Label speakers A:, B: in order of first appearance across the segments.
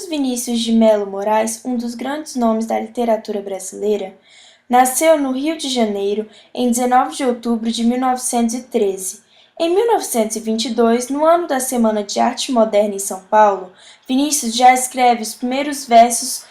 A: Vinícius de Melo Moraes, um dos grandes nomes da literatura brasileira, nasceu no Rio de Janeiro em 19 de outubro de 1913. Em 1922, no ano da Semana de Arte Moderna em São Paulo, Vinícius já escreve os primeiros versos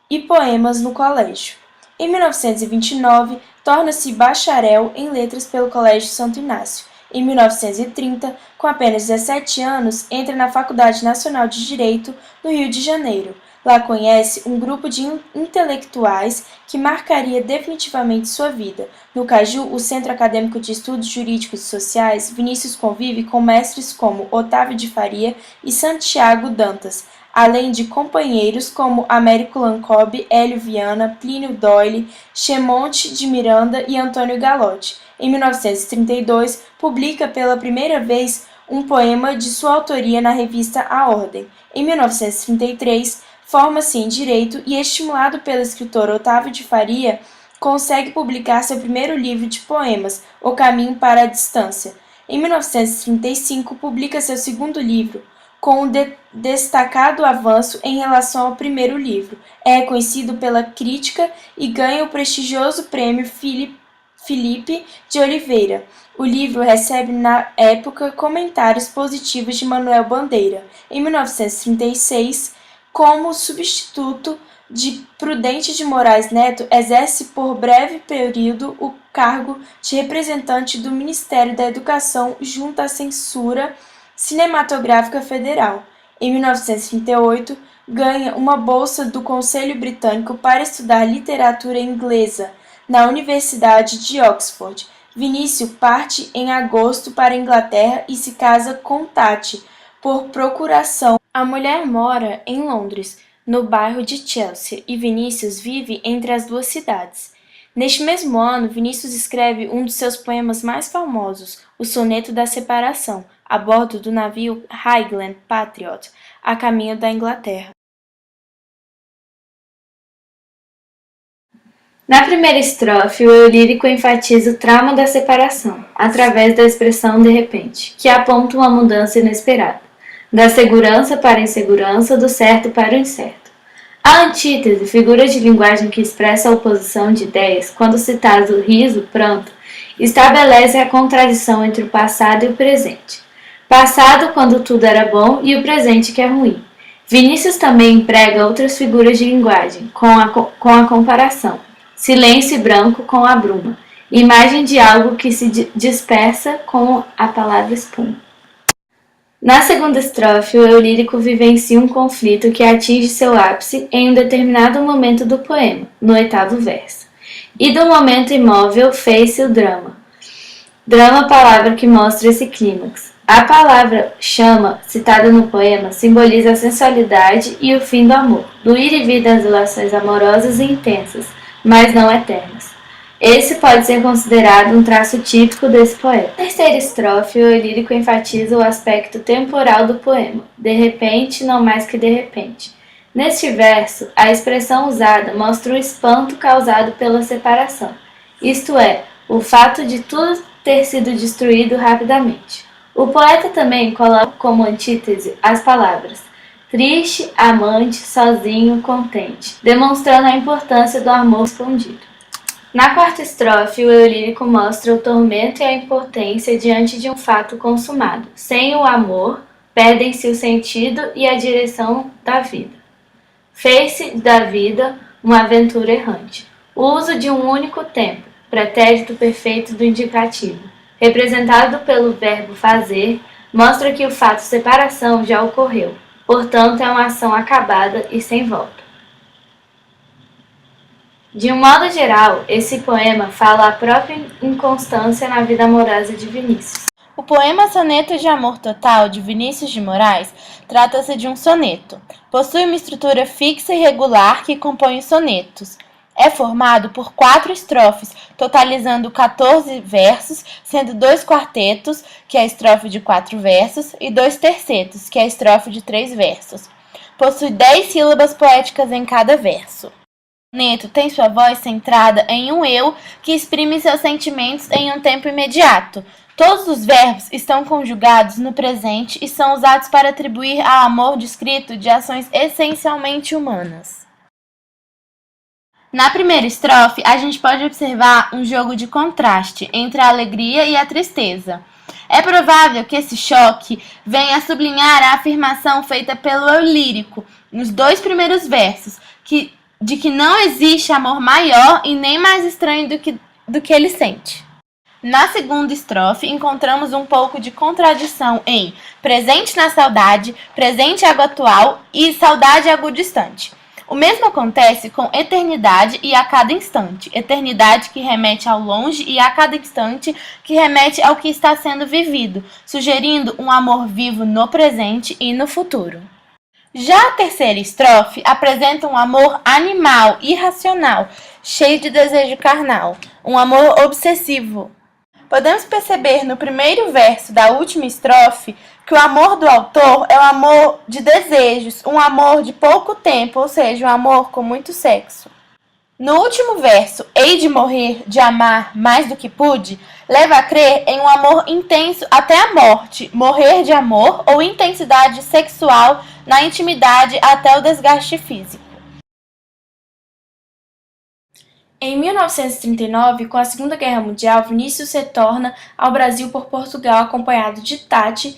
A: e poemas no colégio. Em 1929, torna-se bacharel em letras pelo Colégio Santo Inácio. Em 1930, com apenas 17 anos, entra na Faculdade Nacional de Direito, no Rio de Janeiro. Lá conhece um grupo de intelectuais que marcaria definitivamente sua vida. No Caju, o Centro Acadêmico de Estudos Jurídicos e Sociais, Vinícius convive com mestres como Otávio de Faria e Santiago Dantas, além de companheiros como Américo Lancobe, Hélio Viana, Plínio Doyle, Chemonte de Miranda e Antônio Galotti. Em 1932, publica pela primeira vez um poema de sua autoria na revista A Ordem. Em 1933, forma-se em Direito e, estimulado pelo escritor Otávio de Faria, consegue publicar seu primeiro livro de poemas, O Caminho para a Distância. Em 1935, publica seu segundo livro, com um destacado avanço em relação ao primeiro livro. É reconhecido pela crítica e ganha o prestigioso prêmio Filipe de Oliveira. O livro recebe, na época, comentários positivos de Manuel Bandeira. Em 1936, como substituto de Prudente de Moraes Neto, exerce por breve período o cargo de representante do Ministério da Educação junto à Censura Cinematográfica Federal. Em 1938, ganha uma bolsa do Conselho Britânico para estudar literatura inglesa na Universidade de Oxford. Vinícius parte em agosto para a Inglaterra e se casa com Tati, por procuração. A mulher mora em Londres, no bairro de Chelsea, e Vinícius vive entre as duas cidades. Neste mesmo ano, Vinícius escreve um dos seus poemas mais famosos, o Soneto da Separação, a bordo do navio Highland Patriot, a caminho da Inglaterra.
B: Na primeira estrofe, o eu lírico enfatiza o trauma da separação, através da expressão de repente, que aponta uma mudança inesperada, da segurança para a insegurança, do certo para o incerto. A antítese, figura de linguagem que expressa a oposição de ideias, quando citado riso, pranto, estabelece a contradição entre o passado e o presente. Passado quando tudo era bom e o presente que é ruim. Vinícius também emprega outras figuras de linguagem, com a comparação. Silêncio e branco com a bruma, imagem de algo que se dispersa com a palavra espuma. Na segunda estrofe, o eu lírico vivencia um conflito que atinge seu ápice em um determinado momento do poema, no oitavo verso. E do momento imóvel fez-se o drama. Drama, palavra que mostra esse clímax. A palavra chama, citada no poema, simboliza a sensualidade e o fim do amor, do ir e vir das relações amorosas e intensas, mas não eternas. Esse pode ser considerado um traço típico desse poema. Na terceira estrofe, o eu lírico enfatiza o aspecto temporal do poema, de repente, não mais que de repente. Neste verso, a expressão usada mostra o espanto causado pela separação, isto é, o fato de tudo ter sido destruído rapidamente. O poeta também coloca como antítese as palavras triste, amante, sozinho, contente, demonstrando a importância do amor escondido. Na quarta estrofe, o eu lírico mostra o tormento e a impotência diante de um fato consumado. Sem o amor, perdem-se o sentido e a direção da vida. Fez-se da vida uma aventura errante. O uso de um único tempo, pretérito perfeito do indicativo, representado pelo verbo fazer, mostra que o fato separação já ocorreu. Portanto, é uma ação acabada e sem volta. De um modo geral, esse poema fala a própria inconstância na vida amorosa de Vinícius.
C: O poema Soneto de Amor Total, de Vinícius de Moraes, trata-se de um soneto. Possui uma estrutura fixa e regular que compõe os sonetos. É formado por 4 estrofes, totalizando 14 versos, sendo 2 quartetos, que é a estrofe de 4 versos, e 2 tercetos, que é a estrofe de 3 versos. Possui 10 sílabas poéticas em cada verso. O soneto tem sua voz centrada em um eu que exprime seus sentimentos em um tempo imediato, Todos os verbos estão conjugados no presente e são usados para atribuir ao amor descrito de ações essencialmente humanas. Na primeira estrofe, a gente pode observar um jogo de contraste entre a alegria e a tristeza. É provável que esse choque venha a sublinhar a afirmação feita pelo eu lírico nos 2 primeiros versos, de que não existe amor maior e nem mais estranho do que ele sente. Na segunda estrofe, encontramos um pouco de contradição em presente na saudade, presente algo atual e saudade algo distante. O mesmo acontece com eternidade e a cada instante. Eternidade que remete ao longe e a cada instante que remete ao que está sendo vivido, sugerindo um amor vivo no presente e no futuro. Já a terceira estrofe apresenta um amor animal, irracional, cheio de desejo carnal, um amor obsessivo. Podemos perceber no primeiro verso da última estrofe que o amor do autor é um amor de desejos, um amor de pouco tempo, ou seja, um amor com muito sexo. No último verso, hei de morrer, de amar mais do que pude, leva a crer em um amor intenso até a morte, morrer de amor ou intensidade sexual na intimidade até o desgaste físico.
A: Em 1939, com a Segunda Guerra Mundial, Vinícius retorna ao Brasil por Portugal acompanhado de Tati,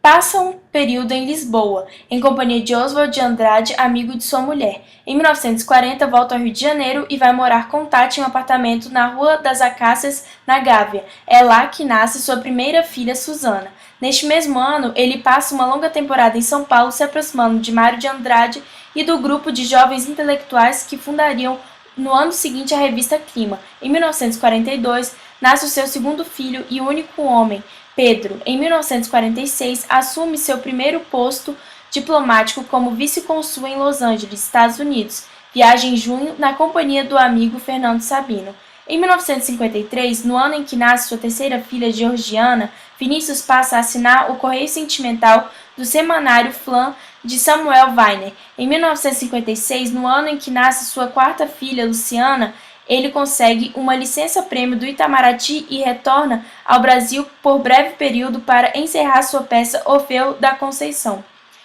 A: passa um período em Lisboa, em companhia de Oswald de Andrade, amigo de sua mulher. Em 1940, volta ao Rio de Janeiro e vai morar com Tati em um apartamento na Rua das Acácias, na Gávea. É lá que nasce sua primeira filha, Susana. Neste mesmo ano, ele passa uma longa temporada em São Paulo, se aproximando de Mário de Andrade e do grupo de jovens intelectuais que fundariam no ano seguinte a revista Clima. Em 1942, nasce o seu segundo filho e único homem, Pedro. Em 1946, assume seu primeiro posto diplomático como vice-consul em Los Angeles, Estados Unidos. Viaja em junho na companhia do amigo Fernando Sabino. Em 1953, no ano em que nasce sua terceira filha, Georgiana, Vinícius passa a assinar o correio sentimental do semanário Flam de Samuel Weiner. Em 1956, no ano em que nasce sua quarta filha, Luciana, ele consegue uma licença-prêmio do Itamaraty e retorna ao Brasil por breve período para encerrar sua peça Orfeu da Conceição.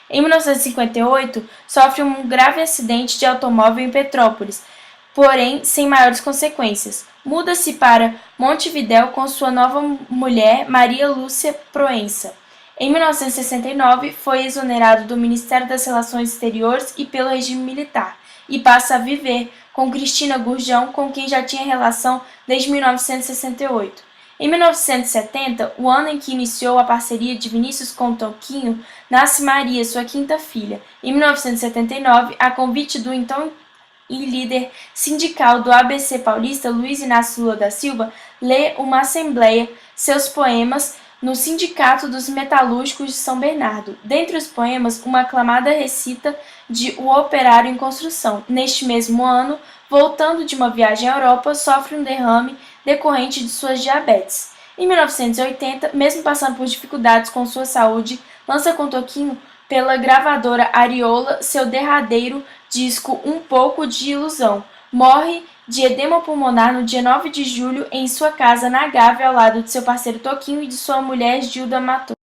A: Em 1958, sofre um grave acidente de automóvel em Petrópolis, porém sem maiores consequências. Muda-se para Montevidéu com sua nova mulher, Maria Lúcia Proença. Em 1969, foi exonerado do Ministério das Relações Exteriores e pelo regime militar, e passa a viver com Cristina Gurjão, com quem já tinha relação desde 1968. Em 1970, o ano em que iniciou a parceria de Vinícius com Toquinho, nasce Maria, sua quinta filha. Em 1979, a convite do então líder sindical do ABC paulista, Luiz Inácio Lula da Silva, lê uma assembleia seus poemas no Sindicato dos Metalúrgicos de São Bernardo. Dentre os poemas, uma aclamada recita de O Operário em Construção. Neste mesmo ano, voltando de uma viagem à Europa, sofre um derrame decorrente de sua diabetes. Em 1980, mesmo passando por dificuldades com sua saúde, lança com Toquinho pela gravadora Ariola seu derradeiro disco Um Pouco de Ilusão. Morre de edema pulmonar no dia 9 de julho em sua casa na Gávea, ao lado de seu parceiro Toquinho e de sua mulher Gilda Matos.